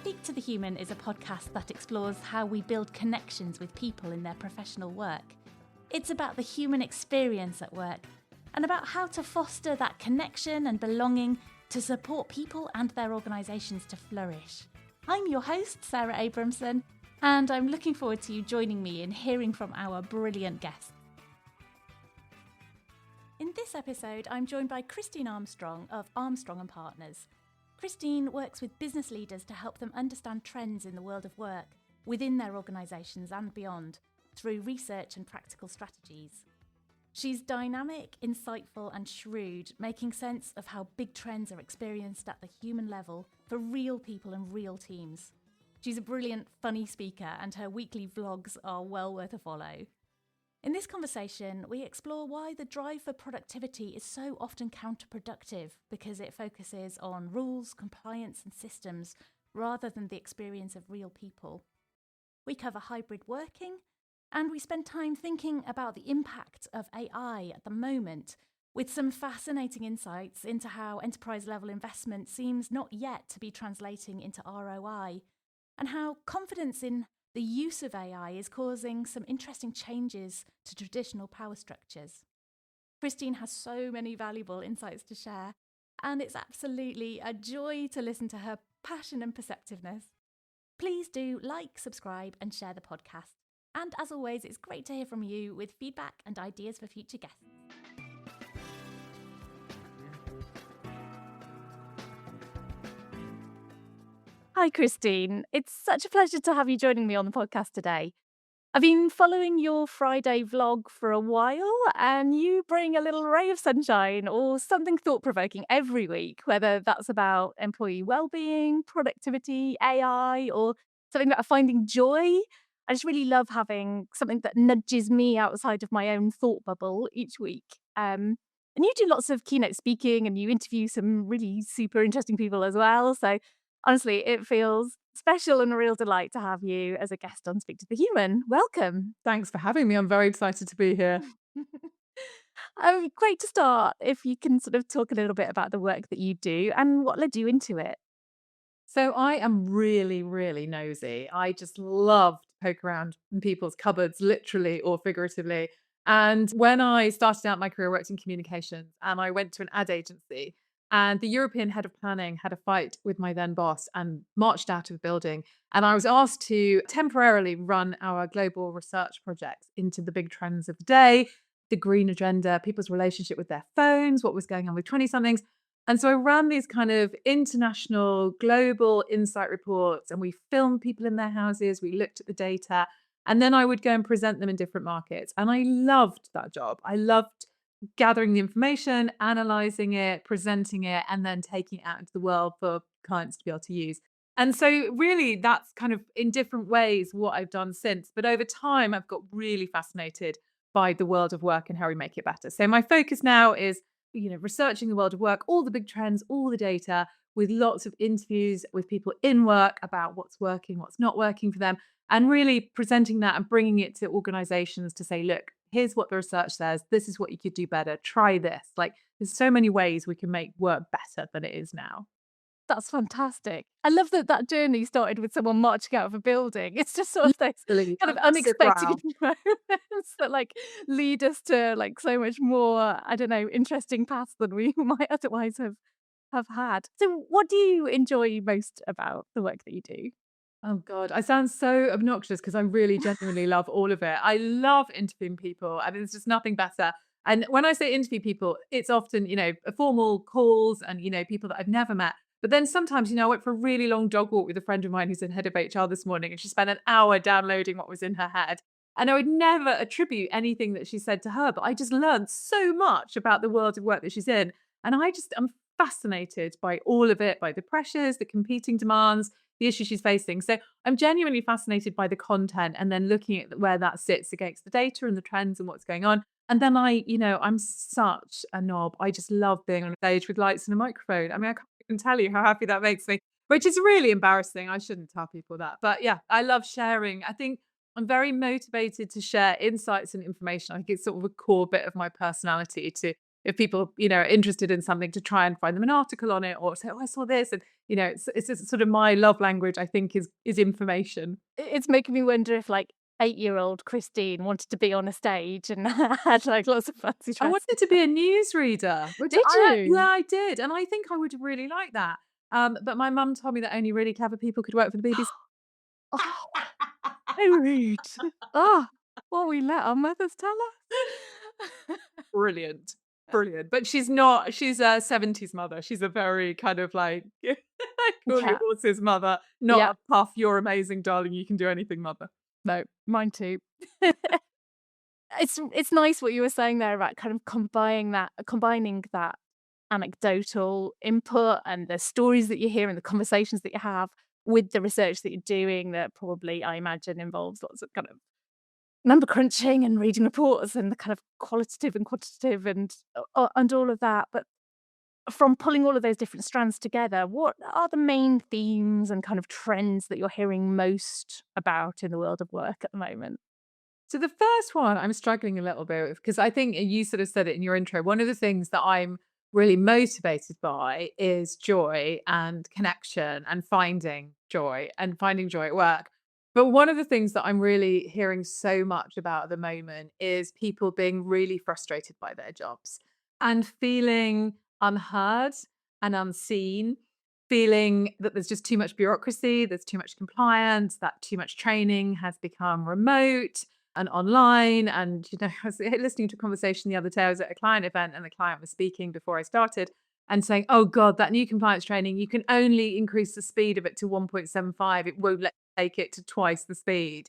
Speak to the Human is a podcast that explores how we build connections with people in their professional work. It's about the human experience at work and about how to foster that connection and belonging to support people and their organisations to flourish. I'm your host, Sarah Abramson, and I'm looking forward to you joining me in hearing from our brilliant guests. In this episode, I'm joined by Christine Armstrong of Armstrong and Partners. Christine works with business leaders to help them understand trends in the world of work, within their organisations and beyond, through research and practical strategies. She's dynamic, insightful and shrewd, making sense of how big trends are experienced at the human level for real people and real teams. She's a brilliant, funny speaker and her weekly vlogs are well worth a follow. In this conversation, we explore why the drive for productivity is so often counterproductive because it focuses on rules, compliance and systems rather than the experience of real people. We cover hybrid working, and we spend time thinking about the impact of AI at the moment, with some fascinating insights into how enterprise-level investment seems not yet to be translating into ROI, and how confidence in the use of AI is causing some interesting changes to traditional power structures. Christine has so many valuable insights to share, and it's absolutely a joy to listen to her passion and perceptiveness. Please do like, subscribe, and share the podcast. And as always, it's great to hear from you with feedback and ideas for future guests. Hi, Christine. It's such a pleasure to have you joining me on the podcast today. I've been following your Friday vlog for a while, and you bring a little ray of sunshine or something thought-provoking every week, whether that's about employee well-being, productivity, AI, or something about finding joy. I just really love having something that nudges me outside of my own thought bubble each week. And you do lots of keynote speaking and you interview some really super interesting people as well. So honestly, it feels special and a real delight to have you as a guest on Speak to the Human. Welcome. Thanks for having me. I'm very excited to be here. Great to start. If you can sort of talk a little bit about the work that you do and what led you into it. So I am really, really nosy. I just love to poke around in people's cupboards, literally or figuratively. And when I started out my career, I worked in communications and I went to an ad agency. And the European head of planning had a fight with my then boss and marched out of the building. And I was asked to temporarily run our global research projects into the big trends of the day, the green agenda, people's relationship with their phones, what was going on with 20-somethings. And so I ran these kind of international, global insight reports, and we filmed people in their houses. We looked at the data, and then I would go and present them in different markets. And I loved that job. I loved gathering the information, analyzing it, presenting it, and then taking it out into the world for clients to be able to use. And so really that's kind of in different ways what I've done since. But over time, I've got really fascinated by the world of work and how we make it better. So my focus now is researching the world of work, all the big trends, all the data, with lots of interviews with people in work about what's working, what's not working for them, and really presenting that and bringing it to organizations to say, look, here's what the research says. This is what you could do better. Try this. Like, there's so many ways we can make work better than it is now. That's fantastic. I love that journey started with someone marching out of a building. It's just sort of those kind of unexpected moments that lead us to so much more, I don't know, interesting paths than we might otherwise have had. So what do you enjoy most about the work that you do? Oh God, I sound so obnoxious because I really genuinely love all of it. I love interviewing people and there's just nothing better. And when I say interview people, it's often, formal calls and, people that I've never met. But then sometimes, I went for a really long dog walk with a friend of mine who's in head of HR this morning, and she spent an hour downloading what was in her head. And I would never attribute anything that she said to her, but I just learned so much about the world of work that she's in. And I'm fascinated by all of it, by the pressures, the competing demands, the issues she's facing. So I'm genuinely fascinated by the content and then looking at where that sits against the data and the trends and what's going on. And then I'm such a knob. I just love being on stage with lights and a microphone. I mean, I can't even tell you how happy that makes me, which is really embarrassing. I shouldn't tell people that. But yeah, I love sharing. I think I'm very motivated to share insights and information. I think it's sort of a core bit of my personality to if people, are interested in something, to try and find them an article on it, or say, oh, I saw this. And, it's sort of my love language, I think, is information. It's making me wonder if, like, 8-year-old Christine wanted to be on a stage and had, like, lots of fancy I dresses. wanted to be a newsreader, which Did yeah, you? I did. And I think I would really like that. But my mum told me that only really clever people could work for the BBC. Oh, so rude. Oh, what we let our mothers tell us. Brilliant. Brilliant. But she's not, she's a 70s mother. She's a very kind of like, call your Yeah, horses mother, yeah. not a puff, you're amazing, darling, you can do anything mother. No, mine too. It's nice what you were saying there about kind of combining that anecdotal input and the stories that you hear and the conversations that you have with the research that you're doing that probably, I imagine, involves lots of kind of number crunching and reading reports and the kind of qualitative and quantitative and all of that. But from pulling all of those different strands together, what are the main themes and kind of trends that you're hearing most about in the world of work at the moment? So the first one I'm struggling a little bit with, because I think you sort of said it in your intro. One of the things that I'm really motivated by is joy and connection and finding joy at work. But one of the things that I'm really hearing so much about at the moment is people being really frustrated by their jobs and feeling unheard and unseen, feeling that there's just too much bureaucracy, there's too much compliance, that too much training has become remote and online. And, I was listening to a conversation the other day. I was at a client event and the client was speaking before I started and saying, oh God, that new compliance training, you can only increase the speed of it to 1.75. It won't let you take it to twice the speed.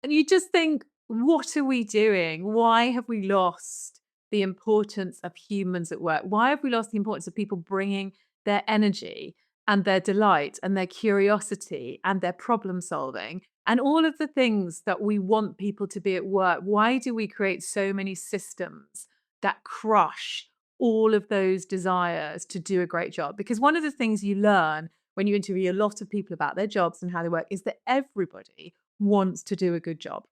And you just think, what are we doing? Why have we lost the importance of humans at work? Why have we lost the importance of people bringing their energy and their delight and their curiosity and their problem solving and all of the things that we want people to be at work? Why do we create so many systems that crush all of those desires to do a great job? Because one of the things you learn when you interview a lot of people about their jobs and how they work is that everybody wants to do a good job.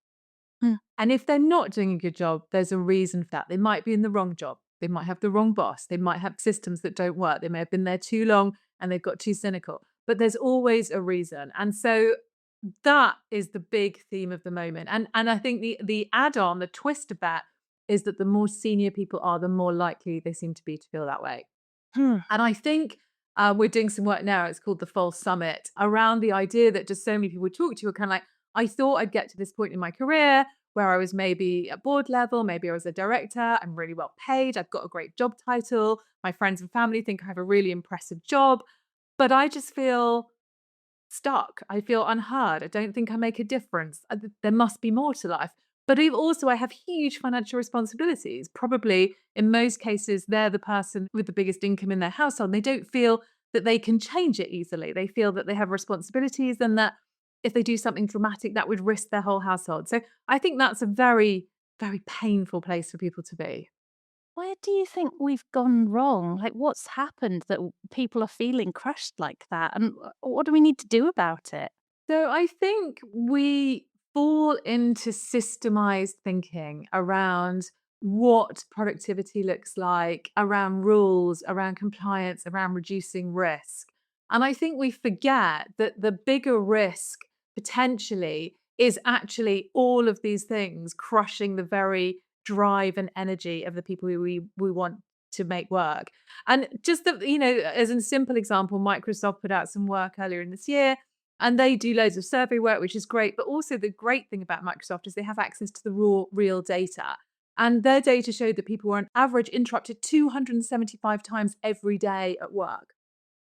Mm. And if they're not doing a good job, there's a reason for that. They might be in the wrong job. They might have the wrong boss. They might have systems that don't work. They may have been there too long and they've got too cynical. But there's always a reason. And so that is the big theme of the moment. And I think the add-on, the twist of that is that the more senior people are, the more likely they seem to be to feel that way. Hmm. And I think we're doing some work now. It's called the False Summit, around the idea that just so many people we talk to are kind of like, I thought I'd get to this point in my career where I was maybe at board level, maybe I was a director, I'm really well paid, I've got a great job title, my friends and family think I have a really impressive job, but I just feel stuck. I feel unheard. I don't think I make a difference. There must be more to life. But also, I have huge financial responsibilities. Probably in most cases, they're the person with the biggest income in their household. They don't feel that they can change it easily. They feel that they have responsibilities and that if they do something dramatic, that would risk their whole household. So I think that's a very, very painful place for people to be. Where do you think we've gone wrong? Like, what's happened that people are feeling crushed like that? And what do we need to do about it? So I think we fall into systemized thinking around what productivity looks like, around rules, around compliance, around reducing risk. And I think we forget that the bigger risk potentially is actually all of these things crushing the very drive and energy of the people who we want to make work. And just that, as a simple example, Microsoft put out some work earlier in this year and they do loads of survey work, which is great. But also the great thing about Microsoft is they have access to the raw, real data. And their data showed that people were on average interrupted 275 times every day at work.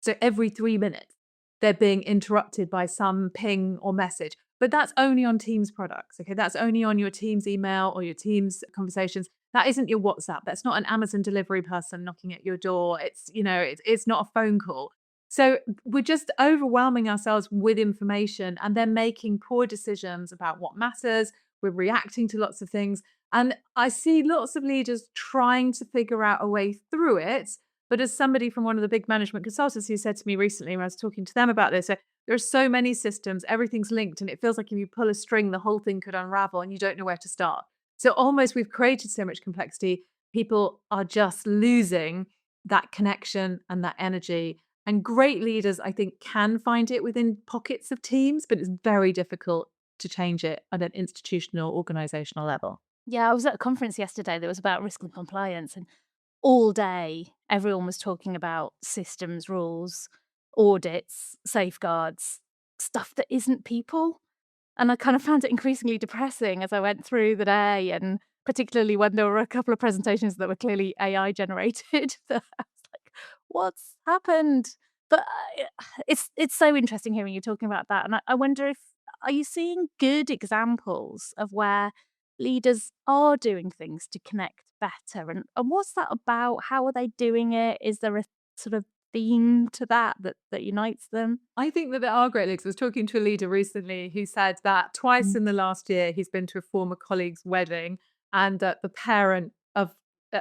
So every 3 minutes, they're being interrupted by some ping or message. But that's only on Teams products. Okay, that's only on your Teams email or your Teams conversations. That isn't your WhatsApp. That's not an Amazon delivery person knocking at your door. It's not a phone call. So we're just overwhelming ourselves with information and then making poor decisions about what matters. We're reacting to lots of things. And I see lots of leaders trying to figure out a way through it. But as somebody from one of the big management consultants who said to me recently when I was talking to them about this, there are so many systems, everything's linked, and it feels like if you pull a string, the whole thing could unravel and you don't know where to start. So almost we've created so much complexity people are just losing that connection and that energy. And great leaders, I think, can find it within pockets of teams, but it's very difficult to change it at an institutional, organizational level. Yeah, I was at a conference yesterday that was about risk and compliance, and all day everyone was talking about systems, rules, audits, safeguards, stuff that isn't people. And I kind of found it increasingly depressing as I went through the day, and particularly when there were a couple of presentations that were clearly AI generated. That I was like, "What's happened?" But it's so interesting hearing you talking about that, and I wonder if are you seeing good examples of where leaders are doing things to connect better, and what's that about? How are they doing it? Is there a sort of theme to that unites them? I think that there are great leaders. I was talking to a leader recently who said that twice Mm. in the last year he's been to a former colleague's wedding, and that the parent of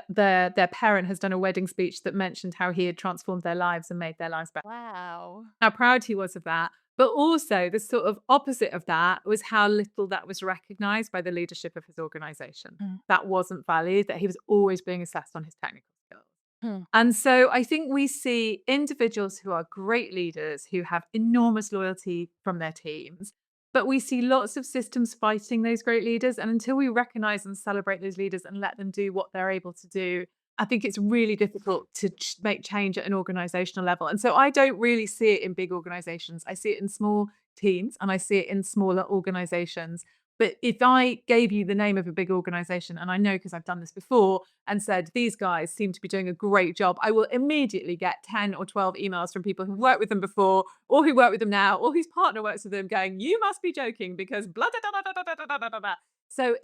their parent has done a wedding speech that mentioned how he had transformed their lives and made their lives better. Wow. How proud he was of that. But also the sort of opposite of that was how little that was recognized by the leadership of his organization. Mm. That wasn't valued, that he was always being assessed on his technical skills. Mm. And so I think we see individuals who are great leaders who have enormous loyalty from their teams, but we see lots of systems fighting those great leaders. And until we recognize and celebrate those leaders and let them do what they're able to do, I think it's really difficult to make change at an organizational level. And so I don't really see it in big organizations. I see it in small teams and I see it in smaller organizations. But if I gave you the name of a big organization, and I know because I've done this before, and said, these guys seem to be doing a great job, I will immediately get 10 or 12 emails from people who've worked with them before, or who work with them now, or whose partner works with them going, you must be joking because blah, blah, blah, blah, blah, blah, blah, blah, blah. So,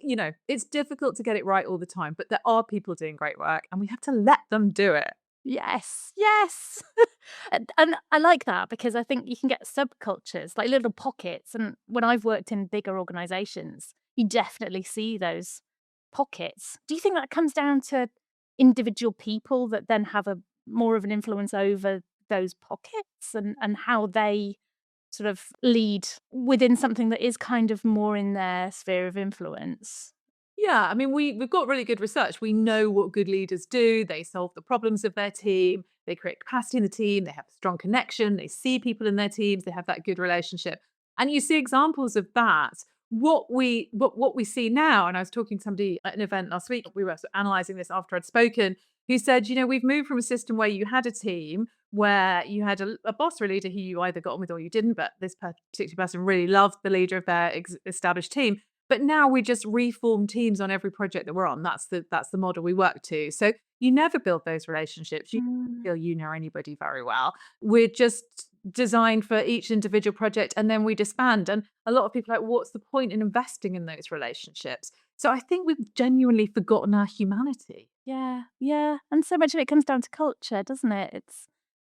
it's difficult to get it right all the time, but there are people doing great work and we have to let them do it. Yes, yes. And I like that because I think you can get subcultures, like little pockets, and when I've worked in bigger organizations, you definitely see those pockets. Do you think that comes down to individual people that then have a more of an influence over those pockets and how they sort of lead within something that is kind of more in their sphere of influence? Yeah, I mean, we've got really good research. We know what good leaders do. They solve the problems of their team. They create capacity in the team. They have a strong connection. They see people in their teams. They have that good relationship. And you see examples of that. What we see now, and I was talking to somebody at an event last week, we were sort of analyzing this after I'd spoken, who said, we've moved from a system where you had a team where you had a boss or a leader who you either got on with or you didn't, but this particular person really loved the leader of their established team. But now we just reform teams on every project that we're on. That's the model we work to. So you never build those relationships. You Mm. don't feel you know anybody very well. We're just designed for each individual project and then we disband. And a lot of people are like, what's the point in investing in those relationships? So I think we've genuinely forgotten our humanity. Yeah, yeah, and so much of it comes down to culture, doesn't it? It's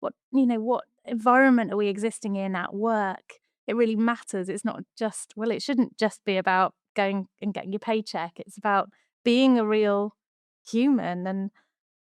what environment are we existing in at work? It really matters. It's not just well, it shouldn't just be about going and getting your paycheck. It's about being a real human and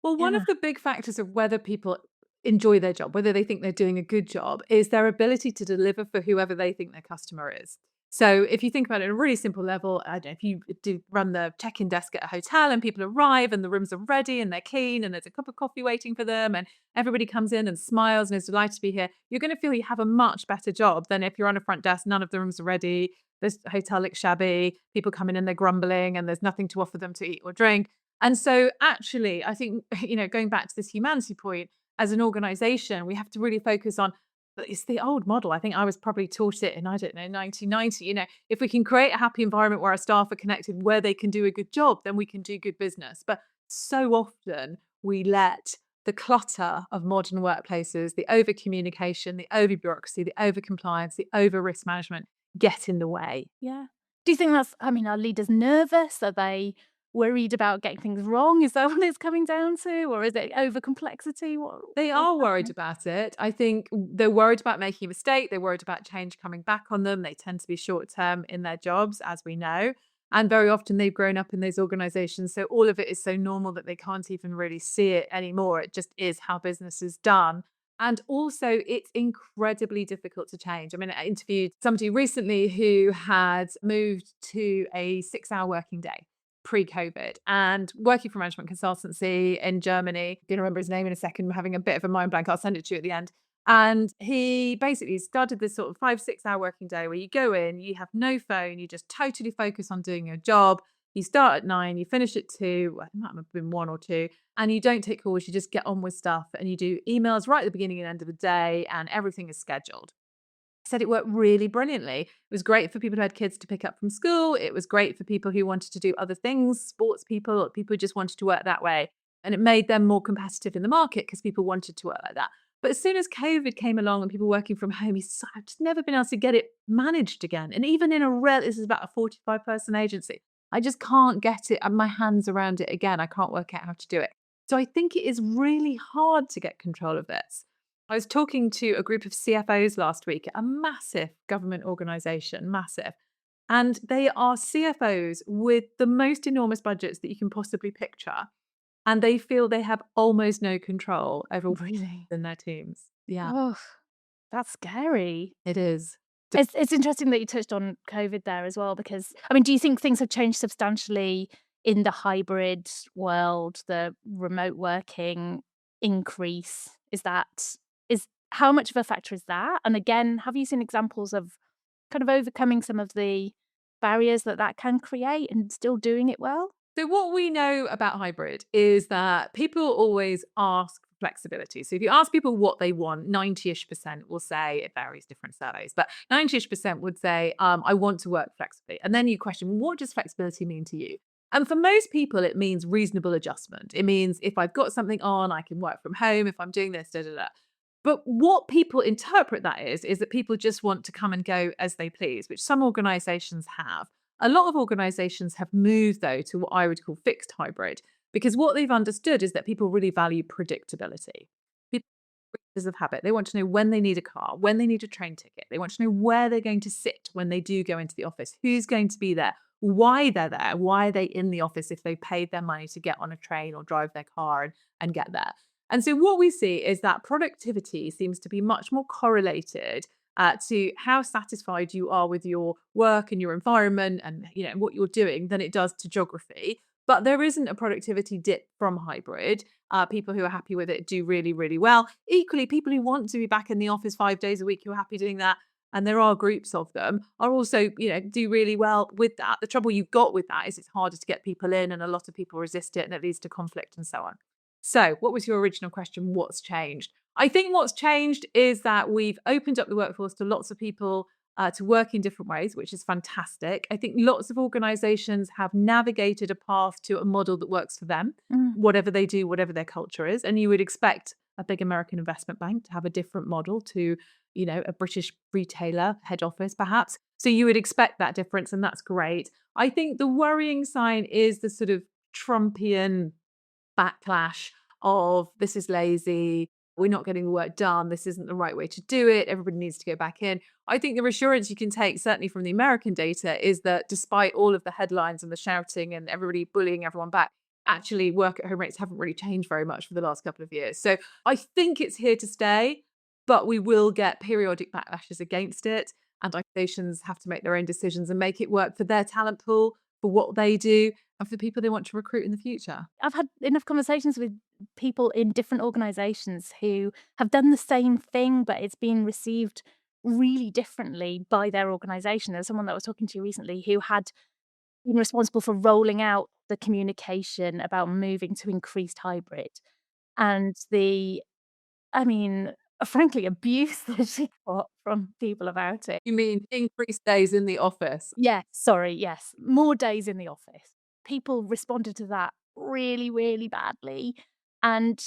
Well, one yeah. of the big factors of whether people enjoy their job, whether they think they're doing a good job, is their ability to deliver for whoever they think their customer is. So if you think about it at a really simple level, I don't know, if you do run the check-in desk at a hotel and people arrive and the rooms are ready and they're clean and there's a cup of coffee waiting for them and everybody comes in and smiles and is delighted to be here, you're going to feel you have a much better job than if you're on a front desk, none of the rooms are ready, this hotel looks shabby, people come in and they're grumbling and there's nothing to offer them to eat or drink. And so actually, I think, going back to this humanity point, as an organization, we have to really focus on it's the old model. I think I was probably taught it in, I don't know, 1990. If we can create a happy environment where our staff are connected, where they can do a good job, then we can do good business. But so often we let the clutter of modern workplaces, the over communication, the over bureaucracy, the over compliance, the over risk management get in the way. Yeah. Do you think are leaders nervous? Are they worried about getting things wrong? Is that what it's coming down to? Or is it over complexity? They What's are worried happening? about it. I think they're worried about making a mistake. They're worried about change coming back on them. They tend to be short term in their jobs, as we know. And very often they've grown up in those organizations. So all of it is so normal that they can't even really see it anymore. It just is how business is done. And also, it's incredibly difficult to change. I mean, I interviewed somebody recently who had moved to a 6-hour working day. pre-COVID and working for a management consultancy in Germany. I'm going to remember his name in a second. I'm having a bit of a mind blank. I'll send it to you at the end. And he basically started this sort of 5-6 hour working day where you go in, you have no phone, you just totally focus on doing your job. You start at 9, you finish at 2, well, it might have been 1 or 2, and you don't take calls, you just get on with stuff and you do emails right at the beginning and end of the day and everything is scheduled. Said it worked really brilliantly. It was great for people who had kids to pick up from school. It was great for people who wanted to do other things, sports people who just wanted to work that way. And it made them more competitive in the market because people wanted to work like that. But as soon as COVID came along and people working from home, I've just never been able to get it managed again. And even in this is about a 45-person agency, I just can't get it and my hands around it again. I can't work out how to do it. So I think it is really hard to get control of this. I was talking to a group of CFOs last week at a massive government organisation, massive. And they are CFOs with the most enormous budgets that you can possibly picture. And they feel they have almost no control over Really? in their teams. Yeah, Oh, that's scary. it is. It's interesting that you touched on COVID there as well, because, I mean, do you think things have changed substantially in the hybrid world, the remote working increase? Is how much of a factor is that? And again, have you seen examples of kind of overcoming some of the barriers that can create and still doing it well? So what we know about hybrid is that people always ask for flexibility. So if you ask people what they want, 90-ish% will say, it varies different surveys, but 90-ish% would say, I want to work flexibly. And then you question, what does flexibility mean to you? And for most people, it means reasonable adjustment. It means if I've got something on, I can work from home. If I'm doing this, da, da, da. But what people interpret that is that people just want to come and go as they please, which some organizations have. A lot of organizations have moved, though, to what I would call fixed hybrid, because what they've understood is that people really value predictability. People are creatures of habit. They want to know when they need a car, when they need a train ticket. They want to know where they're going to sit when they do go into the office, who's going to be there, why they're there, why are they in the office if they paid their money to get on a train or drive their car and get there. And so what we see is that productivity seems to be much more correlated to how satisfied you are with your work and your environment and what you're doing than it does to geography. But there isn't a productivity dip from hybrid. People who are happy with it do really, really well. Equally, people who want to be back in the office 5 days a week who are happy doing that, and there are groups of them, are also, do really well with that. The trouble you've got with that is it's harder to get people in and a lot of people resist it and it leads to conflict and so on. So what was your original question? What's changed? I think what's changed is that we've opened up the workforce to lots of people to work in different ways, which is fantastic. I think lots of organizations have navigated a path to a model that works for them, whatever they do, whatever their culture is. And you would expect a big American investment bank to have a different model to, a British retailer head office, perhaps. So you would expect that difference, and that's great. I think the worrying sign is the sort of Trumpian backlash of this is lazy, we're not getting the work done, this isn't the right way to do it, everybody needs to go back in. I think the reassurance you can take, certainly from the American data, is that despite all of the headlines and the shouting and everybody bullying everyone back, actually work at home rates haven't really changed very much for the last couple of years. So I think it's here to stay, but we will get periodic backlashes against it, and organizations have to make their own decisions and make it work for their talent pool, for what they do, and for the people they want to recruit in the future. I've had enough conversations with people in different organizations who have done the same thing, but it's been received really differently by their organization. There's someone that I was talking to recently who had been responsible for rolling out the communication about moving to increased hybrid. And frankly, abuse that she got from people about it. You mean increased days in the office? Yes. More days in the office. People responded to that really, really badly. And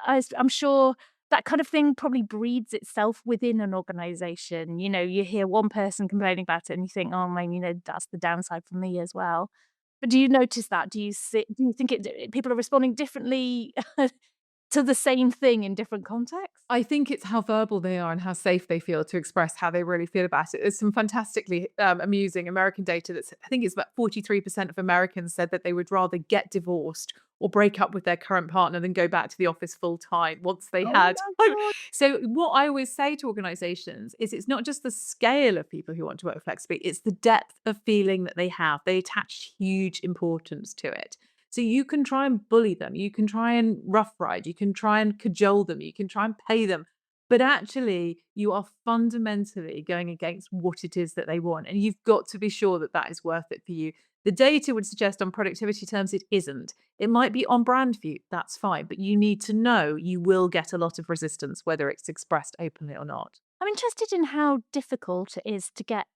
I'm sure that kind of thing probably breeds itself within an organization. You hear one person complaining about it and you think, oh, man, that's the downside for me as well. But do you notice that? Do you think people are responding differently to the same thing in different contexts? I think it's how verbal they are and how safe they feel to express how they really feel about it. There's some fantastically amusing American data I think it's about 43% of Americans said that they would rather get divorced or break up with their current partner than go back to the office full time once they Oh had. my God. So what I always say to organizations is it's not just the scale of people who want to work flexibly, it's the depth of feeling that they have. They attach huge importance to it. So you can try and bully them, you can try and rough ride, you can try and cajole them, you can try and pay them. But actually, you are fundamentally going against what it is that they want. And you've got to be sure that that is worth it for you. The data would suggest on productivity terms it isn't. It might be on brand for you, that's fine. But you need to know you will get a lot of resistance, whether it's expressed openly or not. I'm interested in how difficult it is to get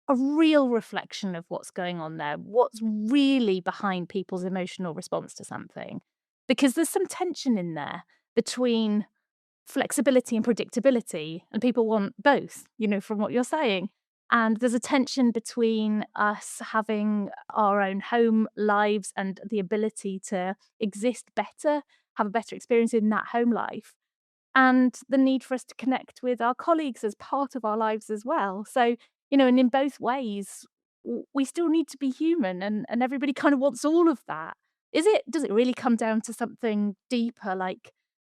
a real reflection of what's going on there, what's really behind people's emotional response to something. Because there's some tension in there between flexibility and predictability, and people want both, from what you're saying. And there's a tension between us having our own home lives and the ability to exist better, have a better experience in that home life, and the need for us to connect with our colleagues as part of our lives as well. So, and in both ways, we still need to be human, and everybody kind of wants all of that. Does it really come down to something deeper, like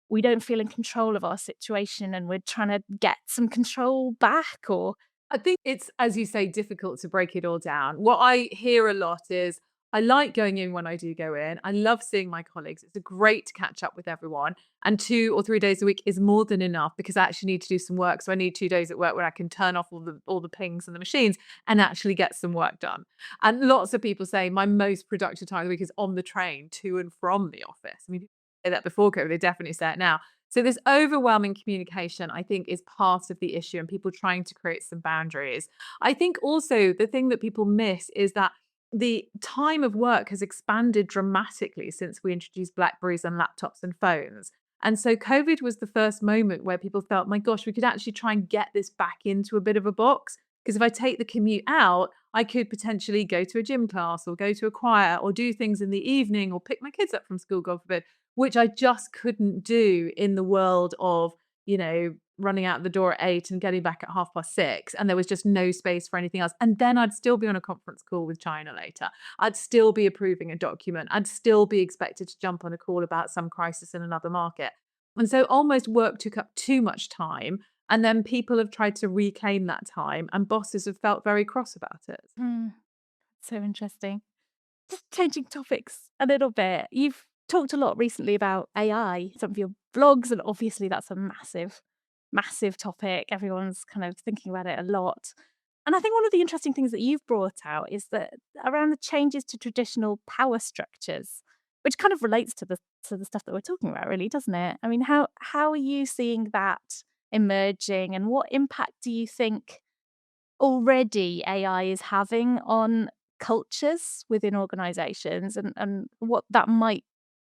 we don't feel in control of our situation and we're trying to get some control back? Or I think it's, as you say, difficult to break it all down. What I hear a lot is I like going in when I do go in. I love seeing my colleagues. It's a great to catch up with everyone. And 2 or 3 days a week is more than enough because I actually need to do some work. So I need 2 days at work where I can turn off all the pings and the machines and actually get some work done. And lots of people say my most productive time of the week is on the train to and from the office. I mean, people say that before COVID, they definitely say it now. So this overwhelming communication, I think, is part of the issue and people trying to create some boundaries. I think also the thing that people miss is that the time of work has expanded dramatically since we introduced Blackberries and laptops and phones. And so COVID was the first moment where people felt, my gosh, we could actually try and get this back into a bit of a box. Because if I take the commute out, I could potentially go to a gym class or go to a choir or do things in the evening or pick my kids up from school, God forbid, which I just couldn't do in the world of, running out the door at 8 and getting back at 6:30. And there was just no space for anything else. And then I'd still be on a conference call with China later. I'd still be approving a document. I'd still be expected to jump on a call about some crisis in another market. And so almost work took up too much time. And then people have tried to reclaim that time and bosses have felt very cross about it. so interesting. Just changing topics a little bit. You've talked a lot recently about AI, some of your blogs, and obviously that's a massive, massive topic. Everyone's kind of thinking about it a lot. And I think one of the interesting things that you've brought out is that around the changes to traditional power structures, which kind of relates to the stuff that we're talking about, really, doesn't it? I mean, how are you seeing that emerging, and what impact do you think already AI is having on cultures within organizations, and what that might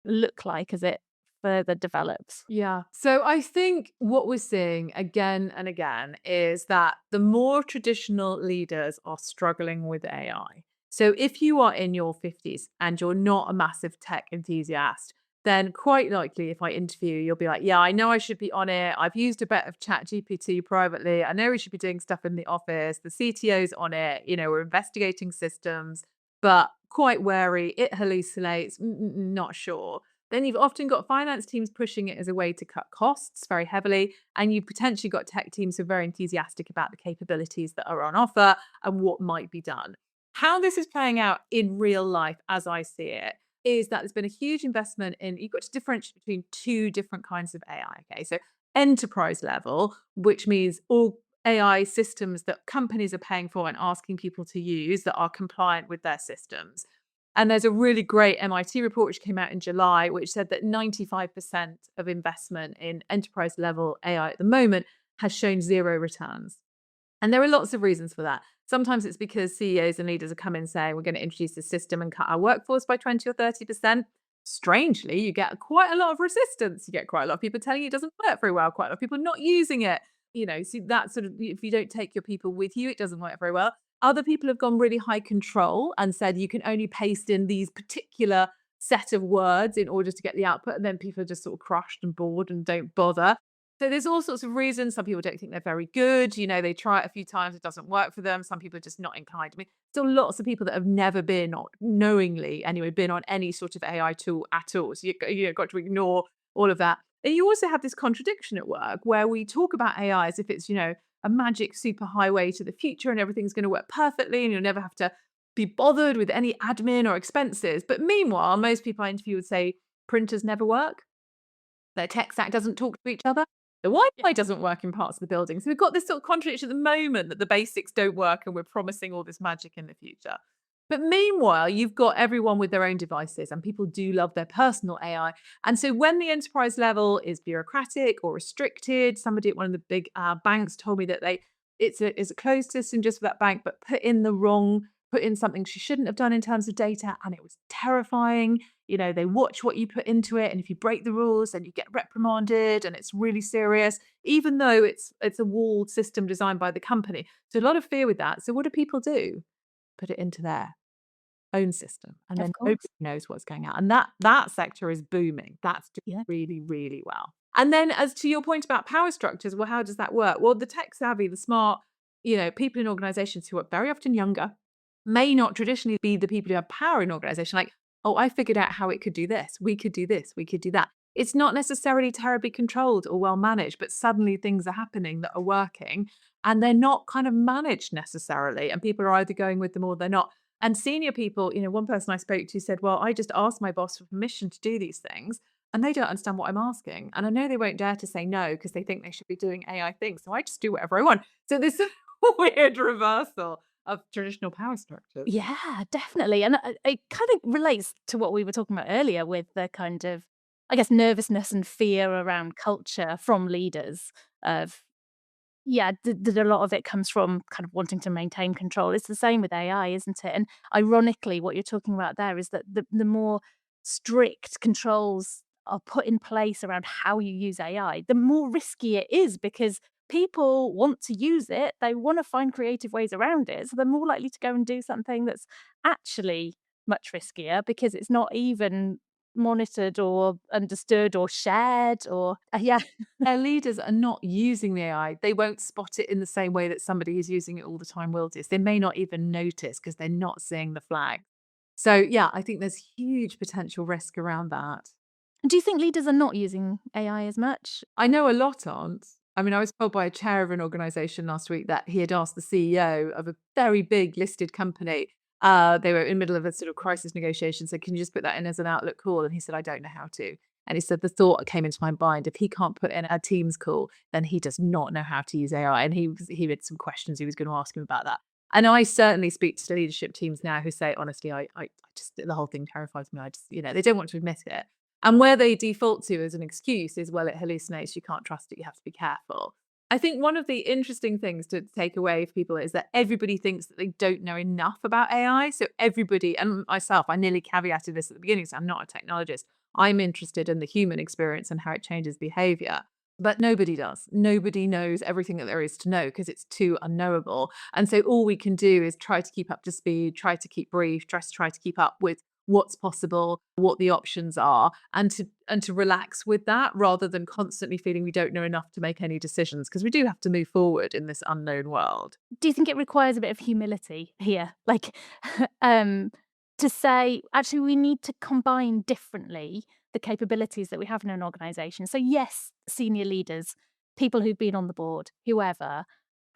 look like as it further develops? Yeah. So I think what we're seeing again and again is that the more traditional leaders are struggling with AI. So if you are in your 50s and you're not a massive tech enthusiast, then quite likely if I interview you, you'll be like, yeah, I know I should be on it. I've used a bit of chat GPT privately. I know we should be doing stuff in the office. The CTO's on it. We're investigating systems, but quite wary. It hallucinates. Not sure. Then you've often got finance teams pushing it as a way to cut costs very heavily. And you've potentially got tech teams who are very enthusiastic about the capabilities that are on offer and what might be done. How this is playing out in real life, as I see it, is that there's been a huge investment in, you've got to differentiate between two different kinds of AI. Okay. So enterprise level, which means all AI systems that companies are paying for and asking people to use that are compliant with their systems. And there's a really great MIT report which came out in July, which said that 95% of investment in enterprise level AI at the moment has shown zero returns. And there are lots of reasons for that. Sometimes it's because CEOs and leaders have come in saying, we're going to introduce this system and cut our workforce by 20 or 30%. Strangely, you get quite a lot of resistance. You get quite a lot of people telling you it doesn't work very well, quite a lot of people not using it. So that sort of, if you don't take your people with you, it doesn't work very well. Other people have gone really high control and said you can only paste in these particular set of words in order to get the output. And then people are just sort of crushed and bored and don't bother. So there's all sorts of reasons. Some people don't think they're very good. They try it a few times, it doesn't work for them. Some people are just not inclined. I mean, still lots of people that have never been, or knowingly anyway, been on any sort of AI tool at all. So you've got to ignore all of that. And you also have this contradiction at work where we talk about AI as if it's, a magic super highway to the future and everything's going to work perfectly and you'll never have to be bothered with any admin or expenses. But meanwhile, most people I interview would say printers never work. Their tech stack doesn't talk to each other. The Wi-Fi doesn't work in parts of the building. So we've got this sort of contradiction at the moment that the basics don't work and we're promising all this magic in the future. But meanwhile, you've got everyone with their own devices and people do love their personal AI. And so when the enterprise level is bureaucratic or restricted, somebody at one of the big banks told me that it's a closed system just for that bank, but put in something she shouldn't have done in terms of data. And it was terrifying. They watch what you put into it. And if you break the rules, then you get reprimanded and it's really serious, even though it's a walled system designed by the company. So a lot of fear with that. So what do people do? Put it into their own system, and Of then course. nobody knows what's going on. And that sector is booming. That's doing really, really well. And then as to your point about power structures, well, how does that work? Well, the tech savvy, the smart, people in organizations who are very often younger may not traditionally be the people who have power in organization. Like, oh, I figured out how it could do this. We could do this. We could do that. It's not necessarily terribly controlled or well managed, but suddenly things are happening that are working and they're not kind of managed necessarily. And people are either going with them or they're not. And senior people, one person I spoke to said, well, I just asked my boss for permission to do these things and they don't understand what I'm asking. And I know they won't dare to say no because they think they should be doing AI things. So I just do whatever I want. So this weird reversal of traditional power structures. Yeah, definitely. And it kind of relates to what we were talking about earlier with the kind of, I guess, nervousness and fear around culture from leaders of, yeah, a lot of it comes from kind of wanting to maintain control. It's the same with AI, isn't it? And ironically, what you're talking about there is that the more strict controls are put in place around how you use AI, the more risky it is because people want to use it. They want to find creative ways around it. So they're more likely to go and do something that's actually much riskier because it's not even monitored or understood or shared or, yeah. Their leaders are not using the AI. They won't spot it in the same way that somebody who's using it all the time will do. So they may not even notice because they're not seeing the flag. So yeah, I think there's huge potential risk around that. Do you think leaders are not using AI as much? I know a lot aren't. I mean, I was told by a chair of an organization last week that he had asked the CEO of a very big listed company. They were in the middle of a sort of crisis negotiation. So can you just put that in as an Outlook call? And he said, I don't know how to. And he said, the thought came into my mind, if he can't put in a Teams call, then he does not know how to use AI. And he had some questions he was going to ask him about that. And I certainly speak to leadership teams now who say, honestly, I just, the whole thing terrifies me. I just, they don't want to admit it. And where they default to as an excuse is, well, it hallucinates, you can't trust it, you have to be careful. I think one of the interesting things to take away for people is that everybody thinks that they don't know enough about AI. So everybody, and myself, I nearly caveated this at the beginning, so I'm not a technologist. I'm interested in the human experience and how it changes behavior. But nobody does. Nobody knows everything that there is to know because it's too unknowable. And so all we can do is try to keep up to speed, try to keep brief, try to keep up with what's possible, what the options are, and to relax with that rather than constantly feeling we don't know enough to make any decisions because we do have to move forward in this unknown world. Do you think it requires a bit of humility here? Like, to say, actually, we need to combine differently the capabilities that we have in an organization. So yes, senior leaders, people who've been on the board, whoever,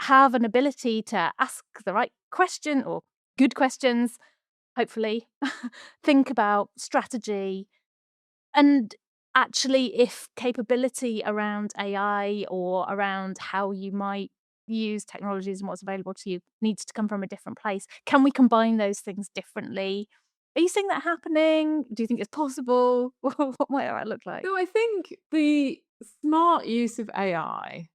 have an ability to ask the right question or good questions, hopefully, think about strategy, and actually, if capability around AI or around how you might use technologies and what's available to you needs to come from a different place, can we combine those things differently? Are you seeing that happening? Do you think it's possible? What might that look like? So I think the smart use of AI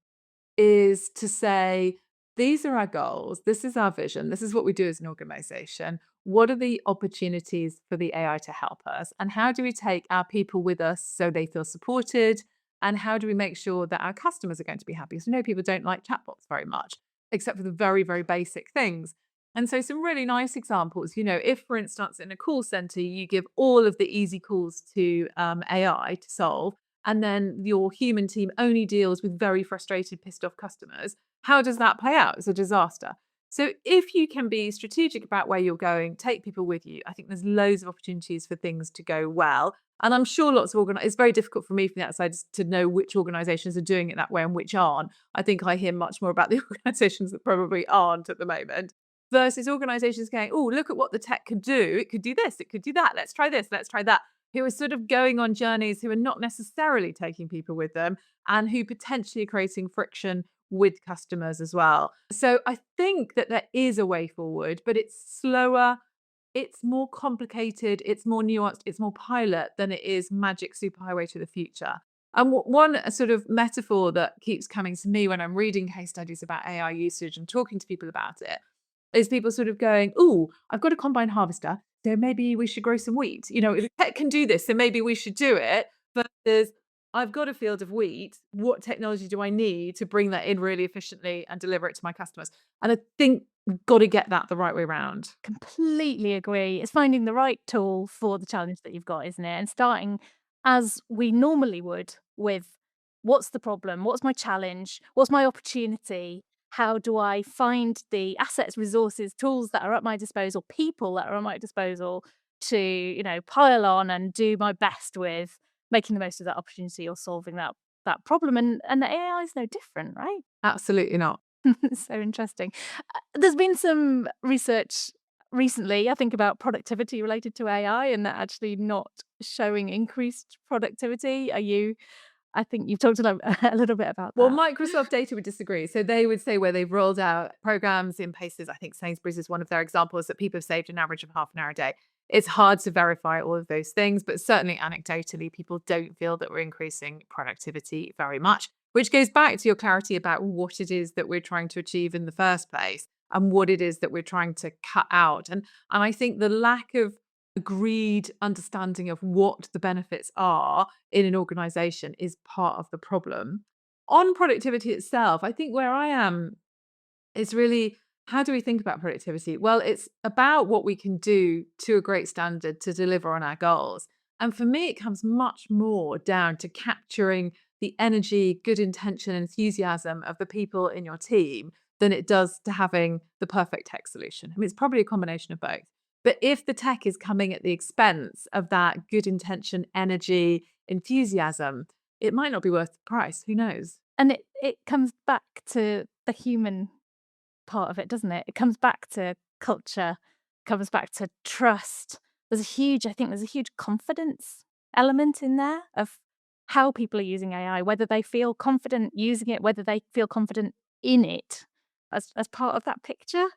is to say, these are our goals, this is our vision, this is what we do as an organization. What are the opportunities for the AI to help us? And how do we take our people with us so they feel supported? And how do we make sure that our customers are going to be happy? So, people don't like chatbots very much, except for the very, very basic things. And so some really nice examples, if, for instance, in a call center, you give all of the easy calls to AI to solve, and then your human team only deals with very frustrated, pissed off customers, how does that play out? It's a disaster. So if you can be strategic about where you're going, take people with you, I think there's loads of opportunities for things to go well. And I'm sure lots of it's very difficult for me from the outside to know which organizations are doing it that way and which aren't. I think I hear much more about the organizations that probably aren't at the moment versus organizations going, oh, look at what the tech could do. It could do this, it could do that. Let's try this, let's try that. Who are sort of going on journeys who are not necessarily taking people with them and who potentially are creating friction with customers as well. So I think that there is a way forward, but it's slower, it's more complicated, it's more nuanced, it's more pilot than it is magic superhighway to the future. And one sort of metaphor that keeps coming to me when I'm reading case studies about AI usage and talking to people about it is people sort of going, oh, I've got a combine harvester, so maybe we should grow some wheat. You know, if tech can do this, so maybe we should do it. Versus, I've got a field of wheat. What technology do I need to bring that in really efficiently and deliver it to my customers? And I think we've got to get that the right way around. Completely agree. It's finding the right tool for the challenge that you've got, isn't it? And starting as we normally would with what's the problem? What's my challenge? What's my opportunity? How do I find the assets, resources, tools that are at my disposal, people that are at my disposal to, pile on and do my best with making the most of that opportunity or solving that problem. And the AI is no different, right? Absolutely not. So interesting. There's been some research recently, I think, about productivity related to AI and that actually not showing increased productivity. I think you've talked a little bit about Well, that. Microsoft data would disagree. So they would say where they've rolled out programs in places, I think Sainsbury's is one of their examples, that people have saved an average of half an hour a day. It's hard to verify all of those things, but certainly anecdotally, people don't feel that we're increasing productivity very much, which goes back to your clarity about what it is that we're trying to achieve in the first place and what it is that we're trying to cut out. And I think the lack of agreed understanding of what the benefits are in an organization is part of the problem. On productivity itself, I think where I am is really, how do we think about productivity? Well, it's about what we can do to a great standard to deliver on our goals. And for me, it comes much more down to capturing the energy, good intention, enthusiasm of the people in your team than it does to having the perfect tech solution. I mean, it's probably a combination of both. But if the tech is coming at the expense of that good intention, energy, enthusiasm, it might not be worth the price. Who knows? And it comes back to the human part of it, doesn't it? It comes back to culture, comes back to trust. I think there's a huge confidence element in there of how people are using AI, whether they feel confident using it, whether they feel confident in it as part of that picture.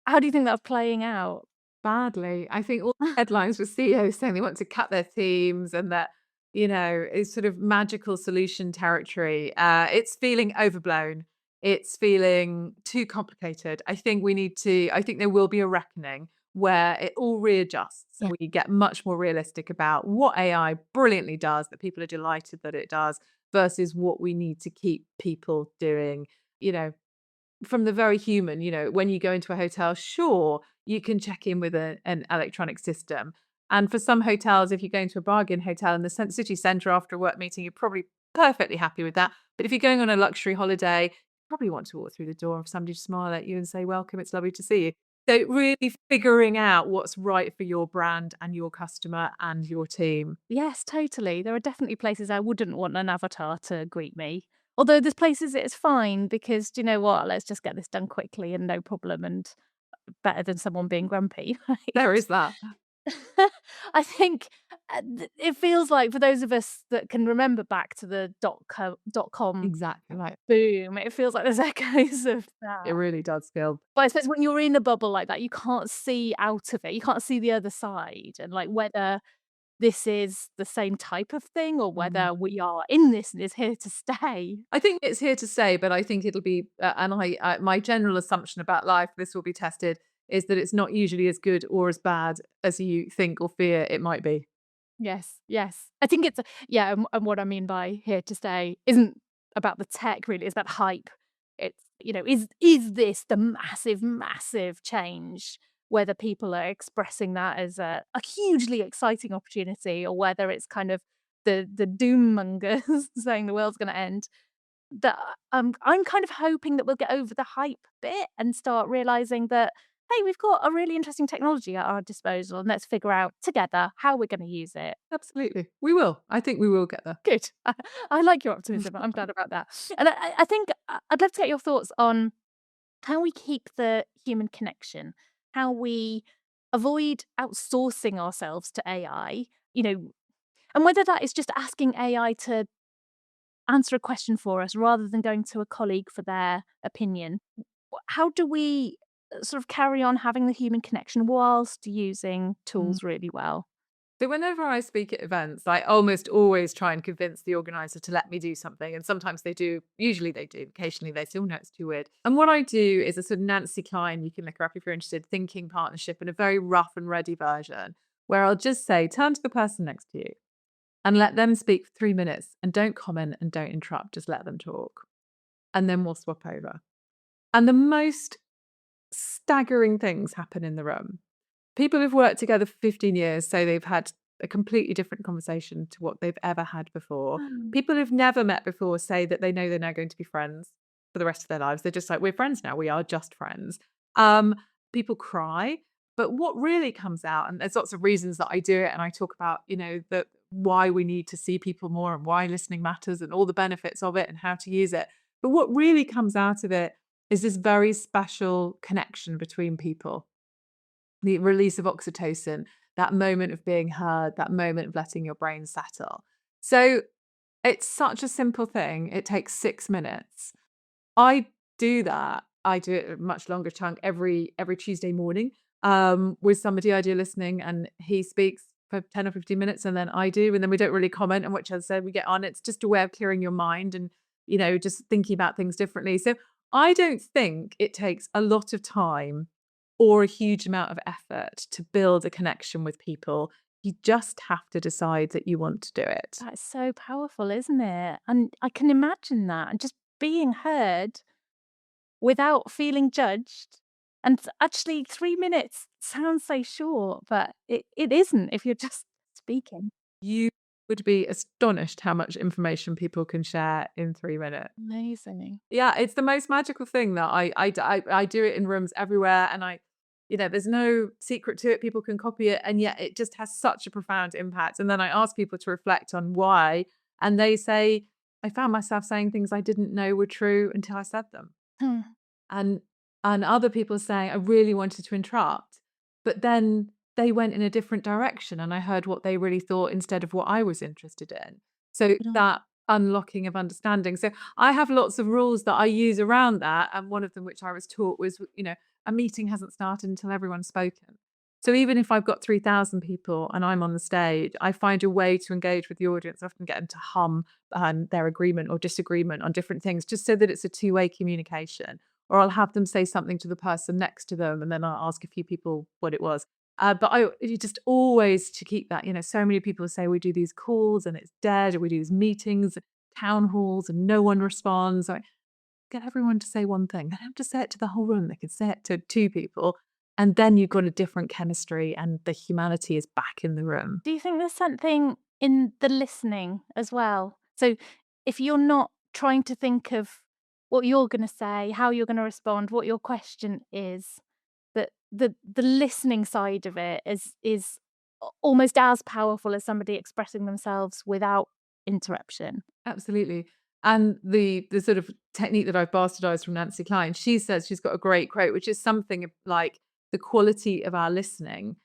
How do you think that's playing out? Badly. I think all the headlines with CEOs saying they want to cut their teams and that, it's sort of magical solution territory. It's feeling overblown. It's feeling too complicated. I think there will be a reckoning where it all readjusts and we get much more realistic about what AI brilliantly does, that people are delighted that it does, versus what we need to keep people doing, you know, from the very human, when you go into a hotel, sure, you can check in with an electronic system. And for some hotels, if you go into a bargain hotel in the city centre after a work meeting, you're probably perfectly happy with that. But if you're going on a luxury holiday, you probably want to walk through the door and somebody to smile at you and say, welcome, it's lovely to see you. So really figuring out what's right for your brand and your customer and your team. Yes, totally. There are definitely places I wouldn't want an avatar to greet me. Although there's places it's fine because, do you know what? Let's just get this done quickly and no problem and better than someone being grumpy, right? There is that. I think it feels like for those of us that can remember back to the .com Exactly right. boom, it feels like there's echoes of It that. really does feel. But I suppose when you're in a bubble like that, you can't see out of it. You can't see the other side and like whether this is the same type of thing or whether we are in this and it's here to stay. I think it's here to stay, but I think it'll be, and my general assumption about life, this will be tested, is that it's not usually as good or as bad as you think or fear it might be. Yes, yes. I think it's and what I mean by here to stay isn't about the tech really, it's about hype. It's, is this the massive, massive change? Whether people are expressing that as a hugely exciting opportunity or whether it's kind of the doom mongers saying the world's going to end, that I'm kind of hoping that we'll get over the hype bit and start realizing that, hey, we've got a really interesting technology at our disposal, and let's figure out together how we're going to use it. Absolutely. We will. I think we will get there. Good. I like your optimism. I'm glad about that. And I think I'd love to get your thoughts on how we keep the human connection, how we avoid outsourcing ourselves to AI, and whether that is just asking AI to answer a question for us rather than going to a colleague for their opinion. How do we sort of carry on having the human connection whilst using Mm. tools really well? So whenever I speak at events, I almost always try and convince the organizer to let me do something. And sometimes they do. Usually they do. Occasionally they say, oh, no, it's too weird. And what I do is a sort of Nancy Klein, you can look her up if you're interested, thinking partnership in a very rough and ready version, where I'll just say, turn to the person next to you and let them speak for 3 minutes and don't comment and don't interrupt. Just let them talk. And then we'll swap over. And the most staggering things happen in the room. People who've worked together for 15 years say they've had a completely different conversation to what they've ever had before. People who've never met before say that they know they're now going to be friends for the rest of their lives. They're just like, we're friends now. We are just friends. People cry. But what really comes out, and there's lots of reasons that I do it, and I talk about, that why we need to see people more and why listening matters and all the benefits of it and how to use it. But what really comes out of it is this very special connection between people. The release of oxytocin, that moment of being heard, that moment of letting your brain settle. So it's such a simple thing. It takes 6 minutes. I do that. I do it a much longer chunk every Tuesday morning with somebody I do listening, and he speaks for 10 or 15 minutes and then I do, and then we don't really comment on which, as I said, we get on. It's just a way of clearing your mind and, just thinking about things differently. So I don't think it takes a lot of time or a huge amount of effort to build a connection with people. You just have to decide that you want to do it. That's so powerful, isn't it? And I can imagine that, and just being heard without feeling judged. And actually, 3 minutes sounds so short, but it isn't if you're just speaking. You would be astonished how much information people can share in 3 minutes. Amazing. Yeah, it's the most magical thing that I do it in rooms everywhere, and there's no secret to it. People can copy it, and yet it just has such a profound impact. And then I ask people to reflect on why, and they say, I found myself saying things I didn't know were true until I said them. Hmm. And other people saying, I really wanted to interrupt, but then they went in a different direction and I heard what they really thought instead of what I was interested in. So that unlocking of understanding. So I have lots of rules that I use around that. And one of them, which I was taught, was, a meeting hasn't started until everyone's spoken. So even if I've got 3,000 people and I'm on the stage, I find a way to engage with the audience. I often get them to hum their agreement or disagreement on different things, just so that it's a two-way communication. Or I'll have them say something to the person next to them, and then I'll ask a few people what it was. But you just always to keep that, so many people say we do these calls and it's dead, or we do these meetings, town halls, and no one responds. I get everyone to say one thing. They don't have to say it to the whole room. They can say it to 2 people. And then you've got a different chemistry and the humanity is back in the room. Do you think there's something in the listening as well? So if you're not trying to think of what you're going to say, how you're going to respond, what your question is, that the listening side of it is almost as powerful as somebody expressing themselves without interruption. Absolutely. And the sort of technique that I've bastardized from Nancy Klein, she says, she's got a great quote, which is something like the quality of our listening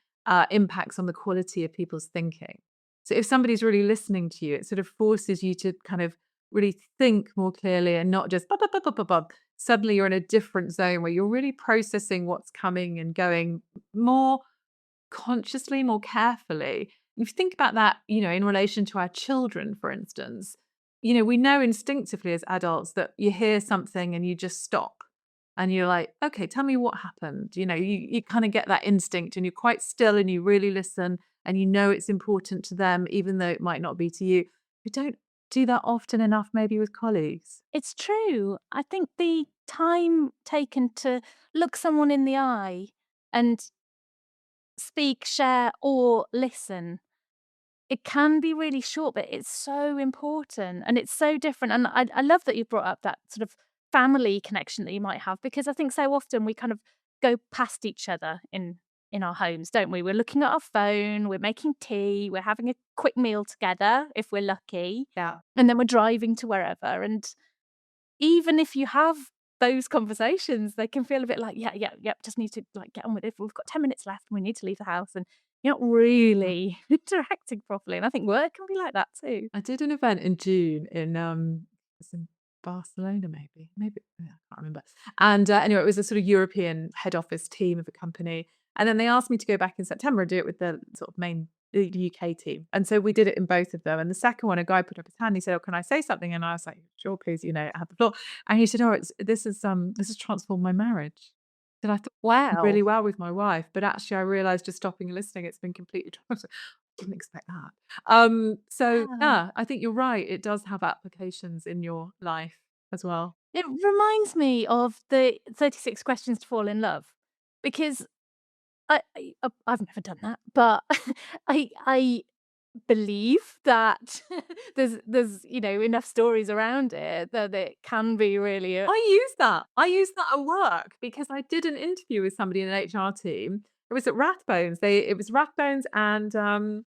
impacts on the quality of people's thinking. So if somebody's really listening to you, it sort of forces you to kind of really think more clearly and not just bub, bub, bub, bub, bub, bub. Suddenly you're in a different zone where you're really processing what's coming and going more consciously, more carefully. If you think about that, in relation to our children, for instance, we know instinctively as adults that you hear something and you just stop and you're like, okay, tell me what happened. You kind of get that instinct and you're quite still and you really listen and it's important to them, even though it might not be to you. We don't do that often enough, maybe with colleagues. It's true. I think the time taken to look someone in the eye and speak, share, or listen it can be really short, but it's so important and it's so different. And I love that you brought up that sort of family connection that you might have, because I think so often we kind of go past each other in our homes, don't we? We're looking at our phone, we're making tea, we're having a quick meal together if we're lucky, Yeah. and then we're driving to wherever. And even if you have those conversations, they can feel a bit like, yeah, yeah, yeah, just need to like get on with it. We've got 10 minutes left and we need to leave the house, and you're not really interacting properly. And I think work can be like that too. I did an event in June it's in Barcelona, maybe yeah, I can't remember. And anyway, it was a sort of European head office team of a company, and then they asked me to go back in September and do it with the sort of main the UK team. And so we did it in both of them. And the second one, a guy put up his hand. He said, "Oh, can I say something?" And I was like, "Sure, please. I have the floor." And he said, "Oh, this has transformed my marriage." And I thought Wow. really well with my wife, but actually, I realized just stopping and listening, it's been completely transformed. Didn't expect that. So Wow. yeah, I think you're right. It does have applications in your life as well. It reminds me of the 36 questions to fall in love, because I've never done that, but I believe that there's, enough stories around it that it can be really I use that. I use that at work because I did an interview with somebody in an HR team. It was at Rathbones. It was Rathbones and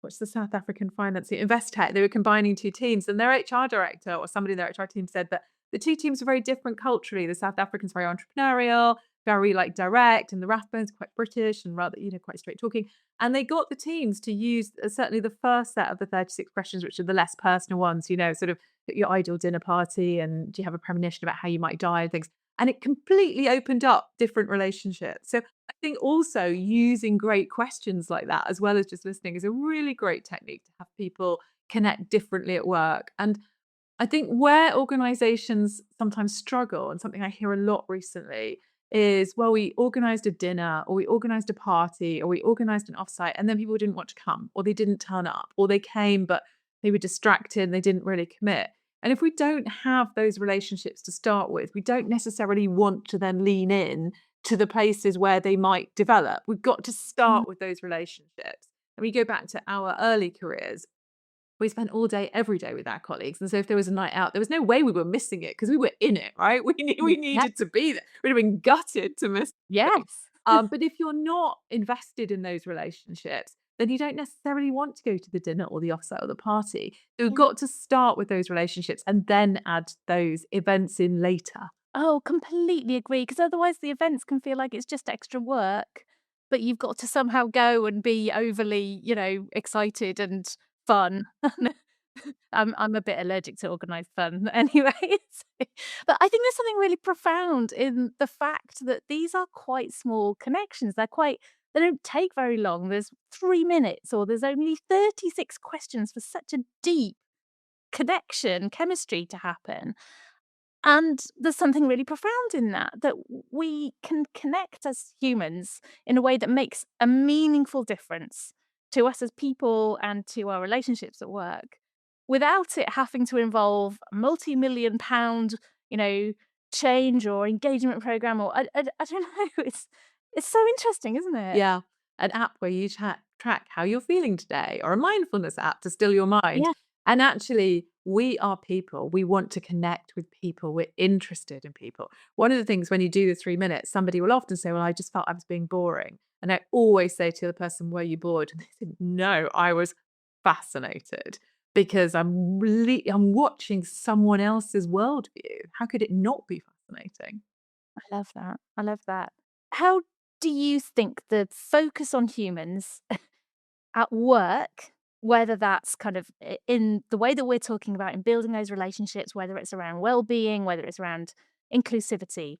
what's the South African financing Investec. They were combining two teams, and their HR director or somebody in their HR team said that the two teams were very different culturally. The South Africans very entrepreneurial, very like direct, and the Rathbones quite British and rather quite straight talking. And they got the teams to use certainly the first set of the 36 questions, which are the less personal ones. Sort of your ideal dinner party, and do you have a premonition about how you might die and things. And it completely opened up different relationships. So I think also using great questions like that, as well as just listening, is a really great technique to have people connect differently at work. And I think where organizations sometimes struggle, and something I hear a lot recently, is well, we organized a dinner or we organized a party or we organized an offsite and then people didn't want to come or they didn't turn up or they came but they were distracted and they didn't really commit. And if we don't have those relationships to start with, we don't necessarily want to then lean in to the places where they might develop. We've got to Mm. start with those relationships. And we go back to our early careers, we spent all day, every day with our colleagues. And so if there was a night out, there was no way we were missing it because we were in it, right? We Yeah. needed to be there. We'd have been gutted to miss the thing. Yes. But if you're not invested in those relationships, then you don't necessarily want to go to the dinner or the offsite or the party. So we've Yeah. got to start with those relationships and then add those events in later. Oh, completely agree, because otherwise the events can feel like it's just extra work, but you've got to somehow go and be overly, excited and fun. I'm a bit allergic to organised fun anyway. But I think there's something really profound in the fact that these are quite small connections. They don't take very long. There's 3 minutes or there's only 36 questions for such a deep connection, chemistry to happen. And there's something really profound in that we can connect as humans in a way that makes a meaningful difference to us as people and to our relationships at work without it having to involve a multi-million pound, you know, change or engagement program or I don't know. It's so interesting, isn't it? Yeah. An app where you track how you're feeling today, or a mindfulness app to still your mind. Yeah. And actually, we are people. We want to connect with people. We're interested in people. One of the things when you do the 3 minutes, somebody will often say, "Well, I just felt I was being boring." And I always say to the person, "Were you bored?" And they said, "No, I was fascinated because I'm watching someone else's worldview. How could it not be fascinating?" I love that. I love that. How do you think the focus on humans at work, whether that's kind of in the way that we're talking about in building those relationships, whether it's around well-being, whether it's around inclusivity,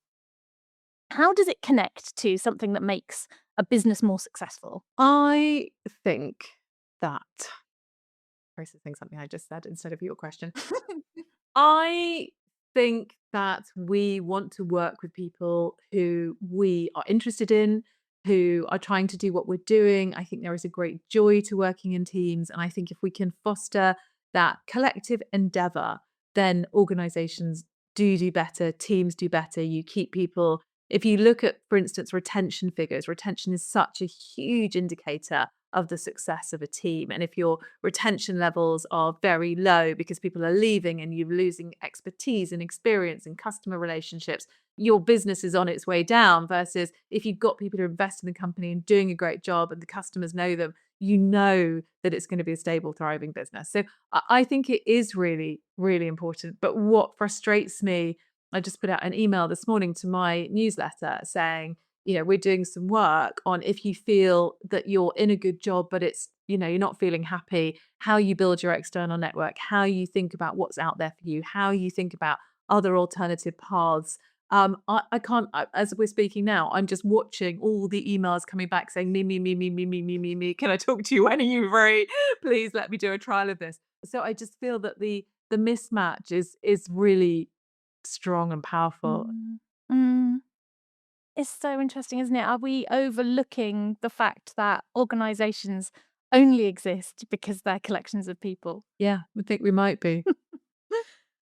how does it connect to something that makes a business more successful? I think that processing something I just said instead of your question. I think that we want to work with people who we are interested in, who are trying to do what we're doing. I think there is a great joy to working in teams. And I think if we can foster that collective endeavor, then organizations do better, teams do better. You keep people. If you look at, for instance, retention figures, retention is such a huge indicator of the success of a team. And if your retention levels are very low because people are leaving and you're losing expertise and experience and customer relationships, your business is on its way down. Versus if you've got people who invest in the company and doing a great job and the customers know them, you know that it's going to be a stable, thriving business. So I think it is really, really important. But what frustrates me, I just put out an email this morning to my newsletter saying, we're doing some work on if you feel that you're in a good job, but it's, you're not feeling happy, how you build your external network, how you think about what's out there for you, how you think about other alternative paths. I can't, as we're speaking now, I'm just watching all the emails coming back saying, me, me, me, me, me, me, me, me, me. Can I talk to you? When are you free? Please let me do a trial of this. So I just feel that the mismatch is really strong and powerful. Mm. Mm. It's so interesting, isn't it? Are we overlooking the fact that organizations only exist because they're collections of people? Yeah, I think we might be.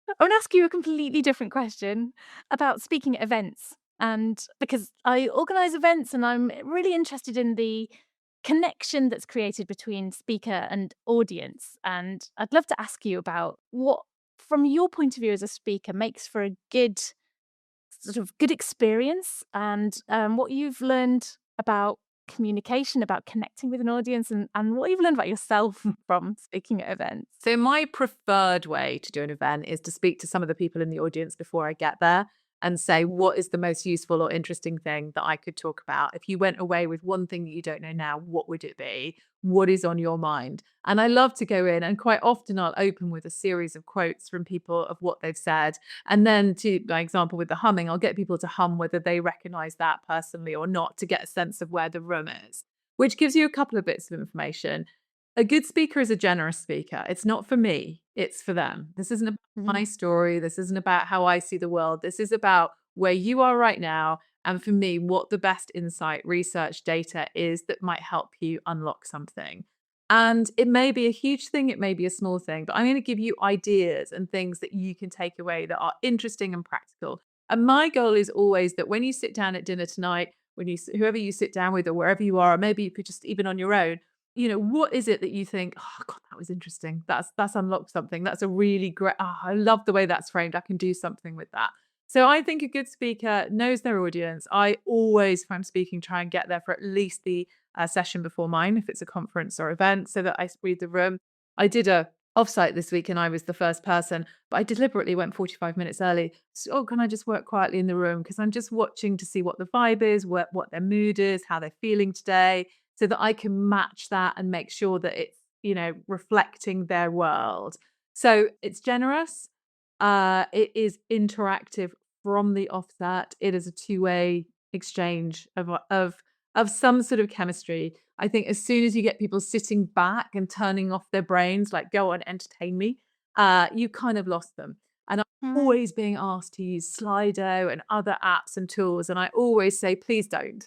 I want to ask you a completely different question about speaking at events. And because I organize events and I'm really interested in the connection that's created between speaker and audience. And I'd love to ask you about what, from your point of view as a speaker, makes for a good sort of good experience and what you've learned about communication, about connecting with an audience, and what you've learned about yourself from speaking at events. So my preferred way to do an event is to speak to some of the people in the audience before I get there and say, what is the most useful or interesting thing that I could talk about? If you went away with one thing that you don't know now, what would it be? What is on your mind? And I love to go in, and quite often I'll open with a series of quotes from people of what they've said. And then, to my example with the humming, I'll get people to hum whether they recognize that personally or not to get a sense of where the room is, which gives you a couple of bits of information. A good speaker is a generous speaker. It's not for me, it's for them. This isn't about my story. This isn't about how I see the world. This is about where you are right now. And for me, what the best insight, research, data is that might help you unlock something. And it may be a huge thing, it may be a small thing, but I'm going to give you ideas and things that you can take away that are interesting and practical. And my goal is always that when you sit down at dinner tonight, when you, whoever you sit down with or wherever you are, or maybe you could just even on your own, what is it that you think, oh God, that was interesting. That's unlocked something. That's a really great, I love the way that's framed. I can do something with that. So I think a good speaker knows their audience. I always, if I'm speaking, try and get there for at least the session before mine, if it's a conference or event, so that I read the room. I did a offsite this week and I was the first person, but I deliberately went 45 minutes early. So, can I just work quietly in the room? Because I'm just watching to see what the vibe is, what their mood is, how they're feeling today, so that I can match that and make sure that it's, reflecting their world. So it's generous. It is interactive from the offset. It is a two-way exchange of some sort of chemistry. I think as soon as you get people sitting back and turning off their brains, like, go on, entertain me, you kind of lost them. And I'm always being asked to use Slido and other apps and tools. And I always say, please don't.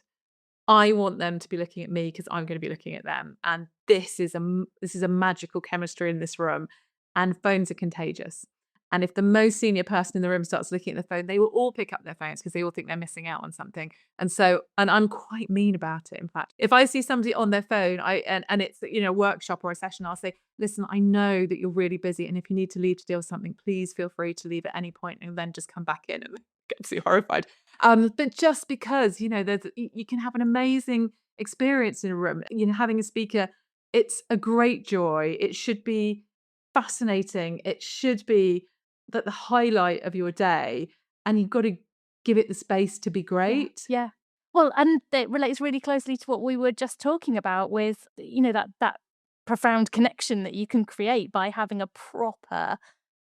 I want them to be looking at me because I'm going to be looking at them. And this is a magical chemistry in this room. And phones are contagious. And if the most senior person in the room starts looking at the phone, they will all pick up their phones because they all think they're missing out on something. And I'm quite mean about it. In fact, if I see somebody on their phone, and it's, a workshop or a session, I'll say, listen, I know that you're really busy. And if you need to leave to deal with something, please feel free to leave at any point and then just come back in, and get too horrified. But just because, you can have an amazing experience in a room, having a speaker, it's a great joy. It should be fascinating. It should be the highlight of your day, and you've got to give it the space to be great. Yeah. Well, and it relates really closely to what we were just talking about with, that profound connection that you can create by having a proper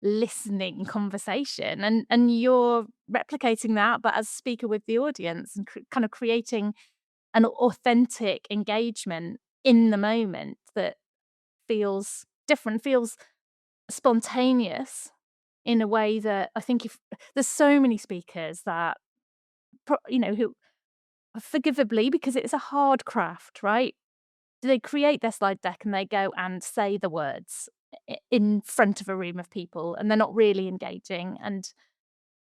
listening conversation, and you're replicating that, but as a speaker with the audience, and kind of creating an authentic engagement in the moment that feels different, feels spontaneous in a way that I think if there's so many speakers that who forgivably, because it's a hard craft, right? They create their slide deck and they go and say the words in front of a room of people, and they're not really engaging. And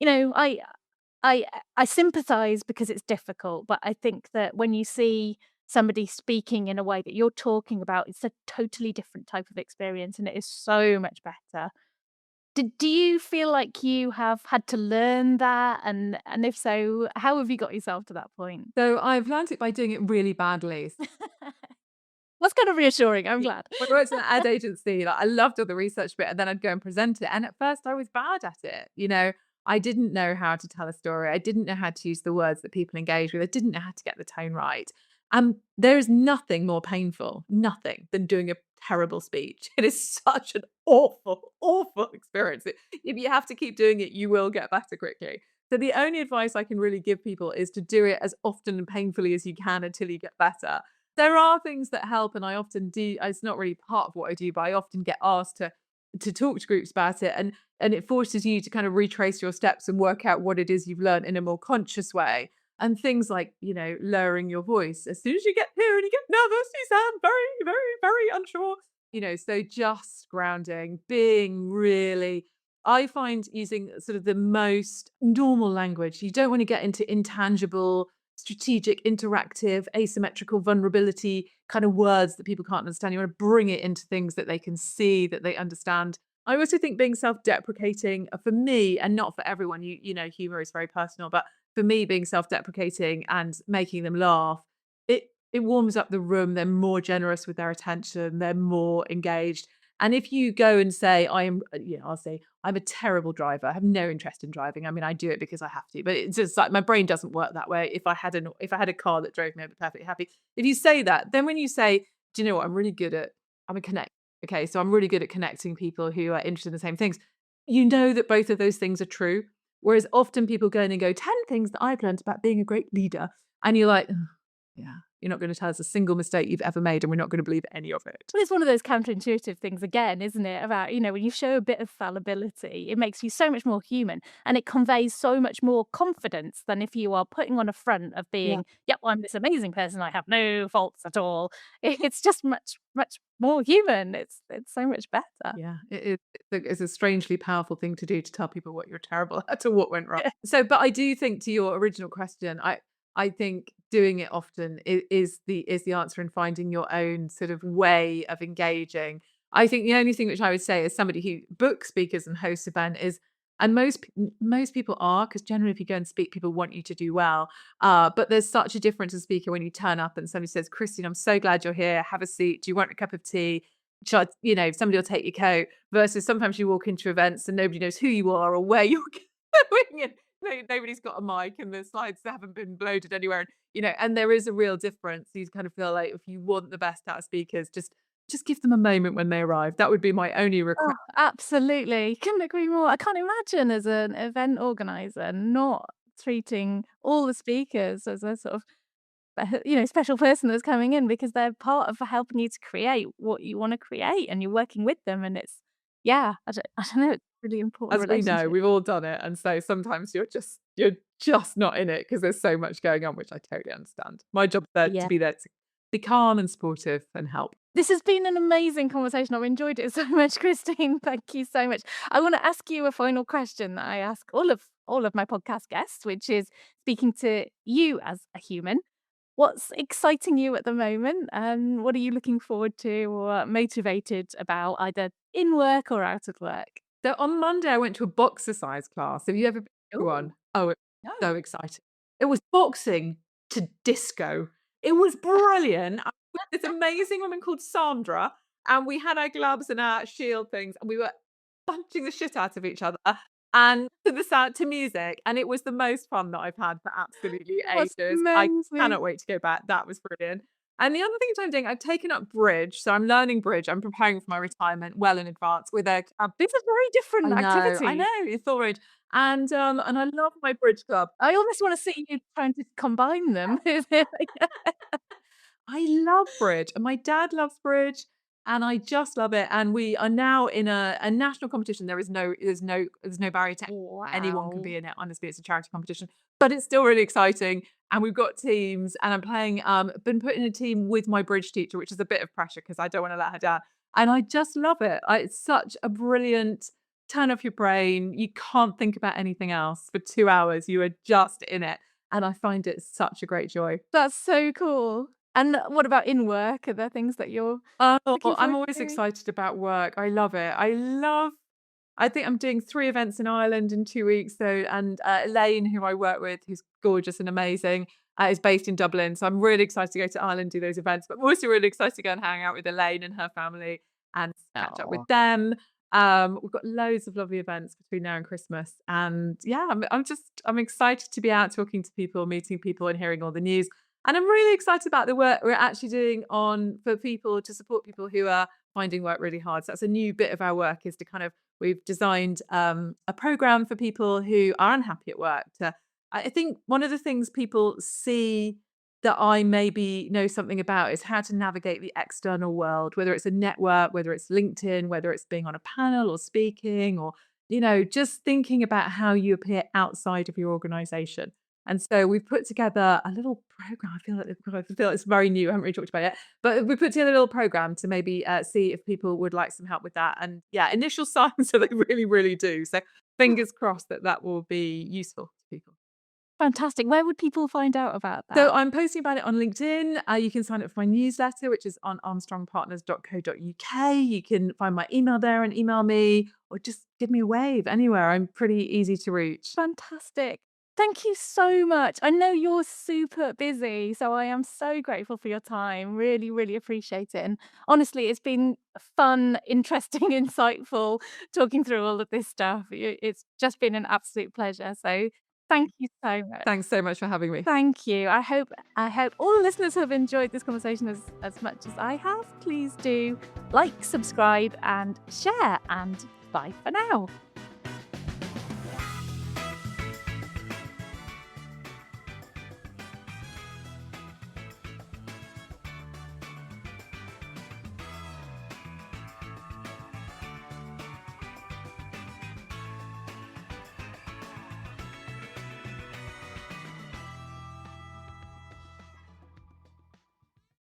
I I sympathize because it's difficult, but I think that when you see somebody speaking in a way that you're talking about, it's a totally different type of experience, and it is so much better. Do you feel like you have had to learn that? And if so, how have you got yourself to that point? So I've learned it by doing it really badly. That's kind of reassuring, I'm Yeah. glad. When I worked in an ad agency, like, I loved all the research bit, and then I'd go and present it, and at first I was bad at it, you know? I didn't know how to tell a story, I didn't know how to use the words that people engage with, I didn't know how to get the tone right. There is nothing more painful, nothing, than doing a terrible speech. It is such an awful, awful experience. If you have to keep doing it, you will get better quickly. So the only advice I can really give people is to do it as often and painfully as you can until you get better. There are things that help, and I often do. It's not really part of what I do, but I often get asked to talk to groups about it, and it forces you to kind of retrace your steps and work out what it is you've learned in a more conscious way. And things like, lowering your voice. As soon as you get here and you get nervous, you sound very, very, very unsure. So just grounding, being really, I find using sort of the most normal language. You don't want to get into intangible, strategic, interactive, asymmetrical vulnerability kind of words that people can't understand. You want to bring it into things that they can see, that they understand. I also think being self-deprecating, for me, and not for everyone, humor is very personal, but for me, being self-deprecating and making them laugh, it warms up the room. They're more generous with their attention. They're more engaged. And if you go and say, I'll say, I'm a terrible driver. I have no interest in driving. I mean, I do it because I have to, but it's just like my brain doesn't work that way. If I had a car that drove me, I'd be perfectly happy. If you say that, then when you say, do you know what I'm a connect. Okay, so I'm really good at connecting people who are interested in the same things. You know that both of those things are true. Whereas often people go in and go, 10 things that I've learned about being a great leader. And you're like, "Ugh, yeah, you're not going to tell us a single mistake you've ever made, and we're not going to believe any of it." Well, it's one of those counterintuitive things again, isn't it? About, when you show a bit of fallibility, it makes you so much more human and it conveys so much more confidence than if you are putting on a front of Yeah. being, yep, I'm this amazing person. I have no faults at all. It's just much, much more human. It's so much better. Yeah, it is. It's a strangely powerful thing to do, to tell people what you're terrible at or what went wrong. So, but I do think, to your original question, I think doing it often is the answer, in finding your own sort of way of engaging. I think the only thing which I would say, as somebody who books speakers and hosts event, is, and most people are, because generally if you go and speak, people want you to do well. But there's such a difference as a speaker when you turn up and somebody says, "Christine, I'm so glad you're here. Have a seat. Do you want a cup of tea?" Somebody will take your coat, versus sometimes you walk into events and nobody knows who you are or where you're going, and nobody's got a mic and the slides haven't been loaded anywhere. And there is a real difference. You kind of feel like, if you want the best out of speakers, just give them a moment when they arrive. That would be my only Oh, request. absolutely. Couldn't agree more. I can't imagine as an event organizer not treating all the speakers as a sort of special person that's coming in, because they're part of helping you to create what you want to create and you're working with them, and it's, yeah, I don't know, it's a really important As we know, relationship. we've all done it, and so sometimes you're just not in it because there's so much going on, which I totally understand. My job's there to Yeah. be there to be calm and supportive and help. This has been an amazing conversation. I've enjoyed it so much, Christine. Thank you so much. I want to ask you a final question that I ask all of my podcast guests, which is, speaking to you as a human, what's exciting you at the moment, and what are you looking forward to or motivated about, either in work or out of work? So on Monday, I went to a boxercise class. Have you ever been to Oh, one? Oh, it was no. so exciting. It was boxing to disco. It was brilliant. I was with this amazing woman called Sandra, and we had our gloves and our shield things, and we were punching the shit out of each other, and to the sound, to music, and it was the most fun that I've had for absolutely That's ages. I amazing. cannot wait to go back. That was brilliant. And the other things I'm doing, I've taken up bridge, so I'm learning bridge. I'm preparing for my retirement well in advance with a These are very different I activities. know, it's all right. And I love my bridge club. I almost wanna see you trying to combine them. I love bridge, and my dad loves bridge, and I just love it. And we are now in a national competition. There's no barrier to anyone can Wow. be in it. Honestly, it's a charity competition, but it's still really exciting. And we've got teams, and I'm playing. Been put in a team with my bridge teacher, which is a bit of pressure because I don't want to let her down. And I just love it. It's such a brilliant turn off your brain. You can't think about anything else for 2 hours. You are just in it, and I find it such a great joy. That's so cool. And what about in work? Are there things that you're Oh, looking I'm forward always to doing? excited about work. I love it. I think I'm doing 3 events in Ireland in 2 weeks, so and, Elaine, who I work with, who's gorgeous and amazing, is based in Dublin, so I'm really excited to go to Ireland, do those events, but I'm also really excited to go and hang out with Elaine and her family and catch up with Oh, them. We've got loads of lovely events between now and Christmas, and yeah, I'm excited to be out talking to people, meeting people, and hearing all the news. And I'm really excited about the work we're actually doing on for people to support people who are finding work really hard. So that's a new bit of our work is to kind of we've designed a program for people who are unhappy at work. I think one of the things people see that I maybe know something about is how to navigate the external world, whether it's a network, whether it's LinkedIn, whether it's being on a panel or speaking, or just thinking about how you appear outside of your organization. And so we've put together a little program. I feel like it's very new. I haven't really talked about it, but we put together a little program to maybe see if people would like some help with that. And yeah, initial signs are they really, really do. So fingers crossed that that will be useful to people. fantastic. Where would people find out about So that? I'm posting about it on LinkedIn. You can sign up for my newsletter, which is on armstrongpartners.co.uk. You can find my email there and email me, or just give me a wave anywhere. I'm pretty easy to reach. Fantastic. Thank you so much. I know you're super busy, so I am so grateful for your time. Really, really appreciate it. And honestly, it's been fun, interesting, insightful talking through all of this stuff. It's just been an absolute pleasure. So thank you so much. Thanks so much for having me. Thank you. I hope all the listeners have enjoyed this conversation as much as I have. Please do like, subscribe, and share. And bye for now.